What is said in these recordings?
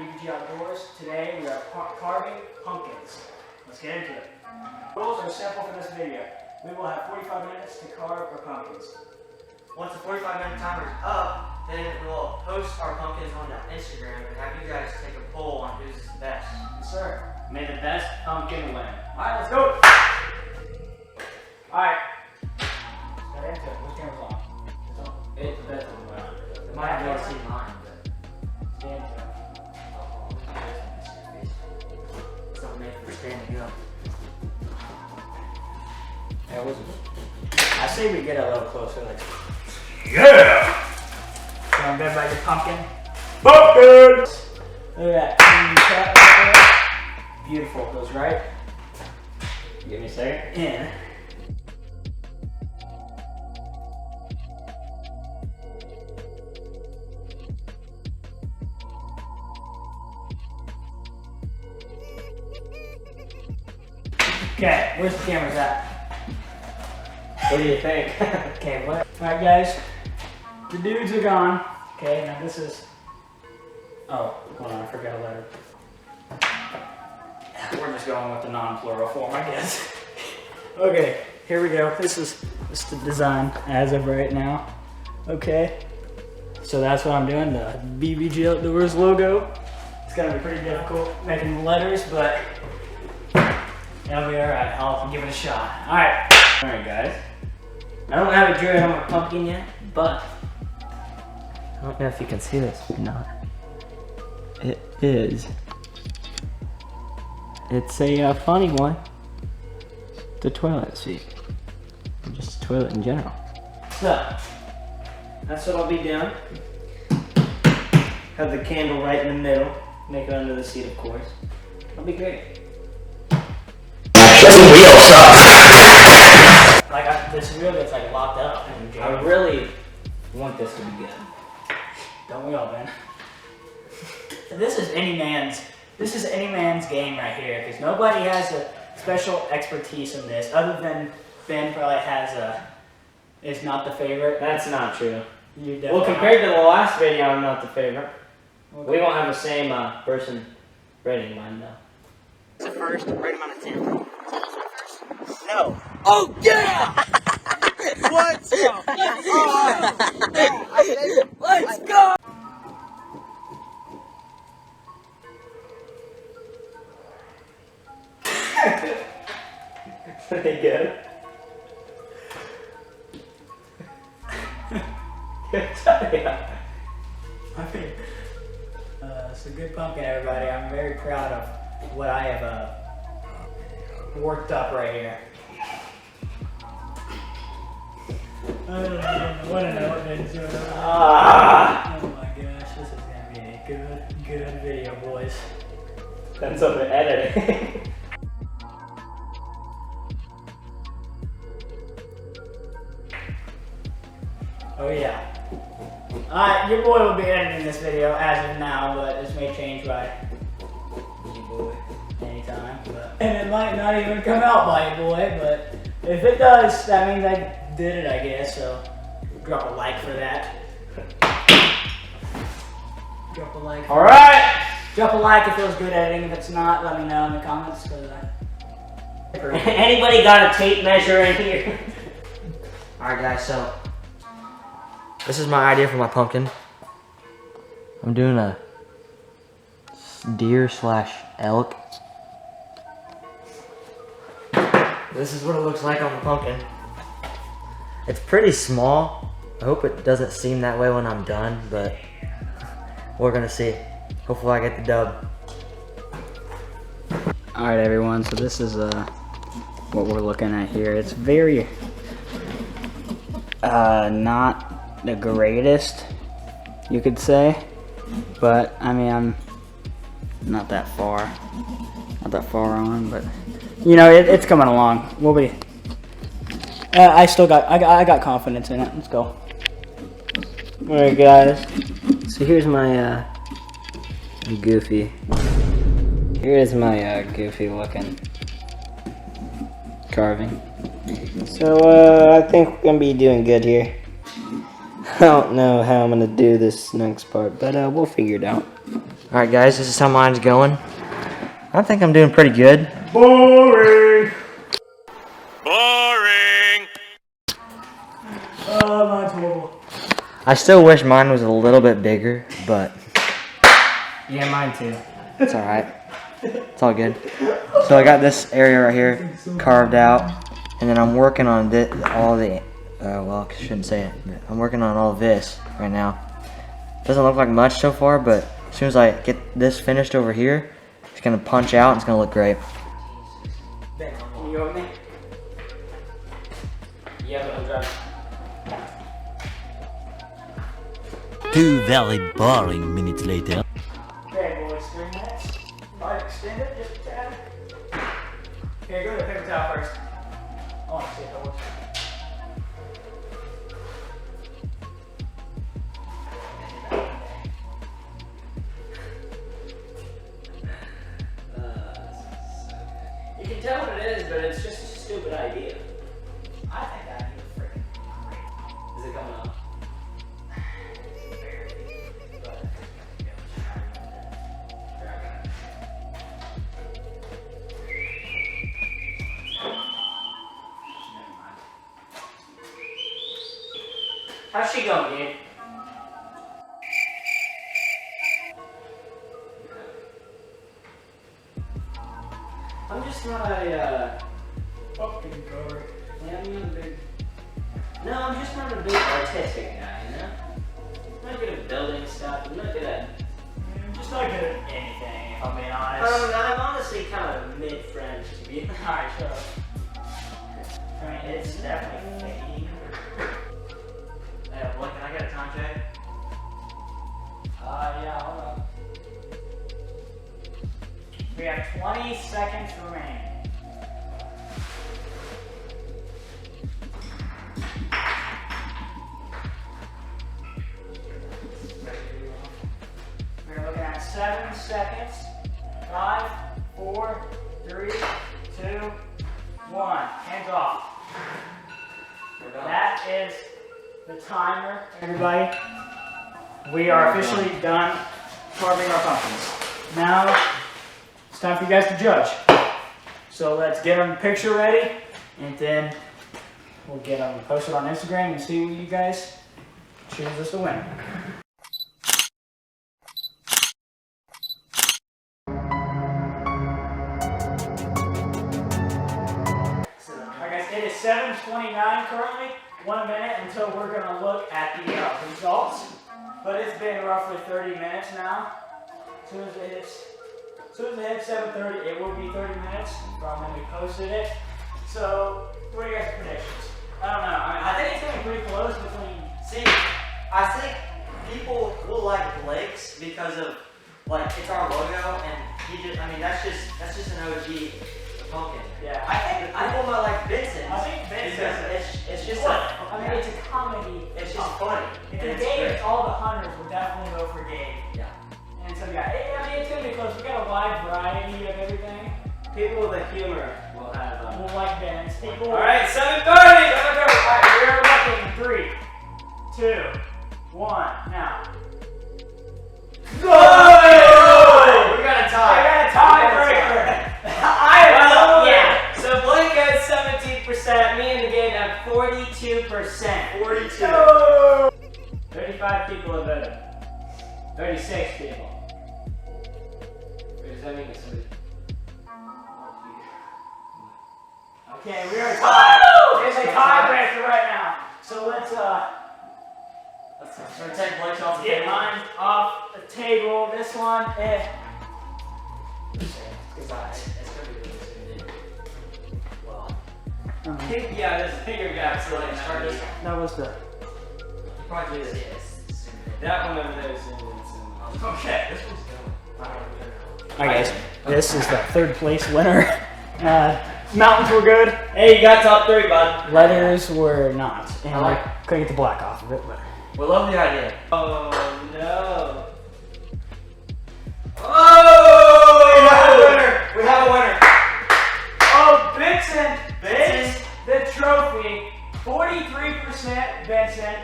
BBG Outdoors. Today we are carving pumpkins. Let's get into it. Rules are simple for this video. We will have 45 minutes to carve our pumpkins. Once the 45-minute timer is up, then we'll post our pumpkins on Instagram and have you guys take a poll on who's the best. Yes, sir. May the best pumpkin win. Alright, let's go! Alright. Got into it. Which camera's on? It's on. It's the best one. They might have never seen mine, but Stay into it. it's not made for standing up. I say we get a little closer, like. Yeah! So I'm good by your pumpkin. Pumpkin! Look at that. Right there. Beautiful. Goes right. Give me a second. In. Okay, where's the cameras at? What do you think? Okay, what? Alright guys, the dudes are gone. Okay, now this is, oh, hold on, I forgot a letter. We're just going with the non-plural form, I guess. Okay, here we go. This is the design as of right now. Okay, so that's what I'm doing, the BBG Outdoors logo. It's gonna be pretty difficult making the letters, but that'll be alright. I'll give it a shot. Alright. Alright guys, I don't have it driven on my pumpkin yet, but I don't know if you can see this or not. It is. It's a funny one. The toilet seat. Just a toilet in general. So, that's what I'll be doing. Have the candle right in the middle. Make it under the seat, of course. It'll be great. Like this wheel gets like locked up. I really want this to be good. Don't we all, man? This is any man's game right here, because nobody has a special expertise in this other than Ben. Probably has is not the favorite. That's not true. You Well, compared to the last video, I'm not the favorite. Okay. We won't have the same person rating mine though. The first, rate him out of 10. No. Oh yeah! Let's go! Let's go! Pretty good. Good job. I mean, it's a good pumpkin, everybody. I'm very proud of what I have worked up right here. I don't even want to know what Ben's doing. Oh my gosh, this is gonna be a good video, boys. That's up to editing. Oh yeah. Your boy will be editing this video as of now, but this may change by your boy anytime. And it might not even come out by your boy, but if it does, that means I did it, I guess. So drop a like for that. Drop a like. All right. Drop a like if it was good editing. If it's not, let me know in the comments. Anybody got a tape measure in here? All right, guys. So this is my idea for my pumpkin. I'm doing a deer/elk. This is what it looks like on the pumpkin. It's pretty small. I hope it doesn't seem that way when I'm done, but we're gonna see. Hopefully I get the dub. Alright everyone, so this is what we're looking at here. It's very not the greatest, you could say, but I mean I'm not that far on, but you know it's coming along. We'll be. I got confidence in it. Let's go. All right, guys. So here's my goofy. Here is my goofy looking carving. So I think we're gonna be doing good here. I don't know how I'm gonna do this next part, but we'll figure it out. Alright guys, this is how mine's going. I think I'm doing pretty good. Boring. Boring. Oh, mine's horrible. I still wish mine was a little bit bigger, but Yeah, mine too. it's alright. It's all good. So I got this area right here carved out, and then I'm working on all the, well, I shouldn't say it, but I'm working on all this right now. Doesn't look like much so far, but as soon as I get this finished over here, it's gonna punch out and it's gonna look great. Can you go with me? Yeah, but I'll drive. 2 very boring minutes later. Okay, boys, 3 minutes. Might extend it just a tad. Okay, go to the paper towel first. I want to see how it works. You can tell what it is, but it's just a stupid idea. I think that is freaking great. Is it coming up? How's she going, Gabe? I'm just not a, fucking cover. Yeah, I'm not a big... No, I'm just not a big artistic guy, you know? I'm not good at building stuff, I'm not good at... I'm just not good at anything, if I'm being honest. I'm honestly kind of mid-French, to be honest. Alright, shut up. I mean, it's definitely fading. What, can I get a time check? Yeah, hold on. We have 20 seconds remaining. We're looking at 7 seconds. 5, 4, 3, 2, 1. Hands off. That is the timer, everybody. We are officially done carving our pumpkins. Now, it's time for you guys to judge. So let's get them picture ready, and then we'll get them posted on Instagram and see what you guys choose as the winner. Alright guys, it is 7:29 currently. 1 minute until we're going to look at the results. But it's been roughly 30 minutes now. As soon as it hits 7:30, it will be 30 minutes from when we posted it. So, what are your guys' predictions? I don't know. I think it's going to be pretty close between... See, I think people will like Blake's because of, like, it's our logo, and that's just an OG pumpkin. Yeah, I think People might like Vincent's. I think Vincent's. It's just it's a comedy. It's just funny. If and it's it's Gabe, great. all the hunters would definitely go for Gabe. Yeah. And some guy. It's going to be close. We got a wide variety of everything. People with a humor will have We'll like Ben's. People. Alright, 7:30! Alright, we're looking. 3, 2, 1, now. No! We got a tie. I got a tiebreaker. Yeah. So Blake has 17%, me and Gabe have 42%. 42. No. 35 people have voted. 36 people. Does that mean it's Okay, we are tied. It's a tiebreaker right now. So let's take Blake's off the get table. mine off the table. This one, It's gonna be really soon. Yeah, this figure got So like, start this. that was the. You probably do this. That one over there is in. Okay, this one's going. Alright guys, this is the 3rd place winner. Mountains were good. Hey, you got top 3, bud. Letters were not. And I like- I couldn't get the black off of it, but. We love the idea. Oh no. Oh! We have a winner. We have a winner. Oh, Vincent takes the trophy. 43% Vincent,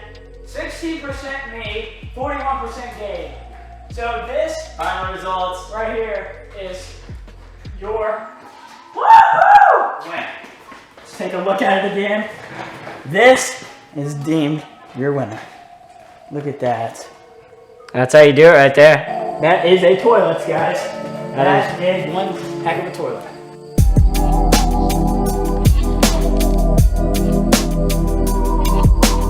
16% me, 41% Gabe. So this this Final results. right here is your woo-hoo! Win. Let's take a look at it again. This is deemed your winner. Look at that. That's how you do it right there. That is a toilet, guys. That is one heck of a toilet.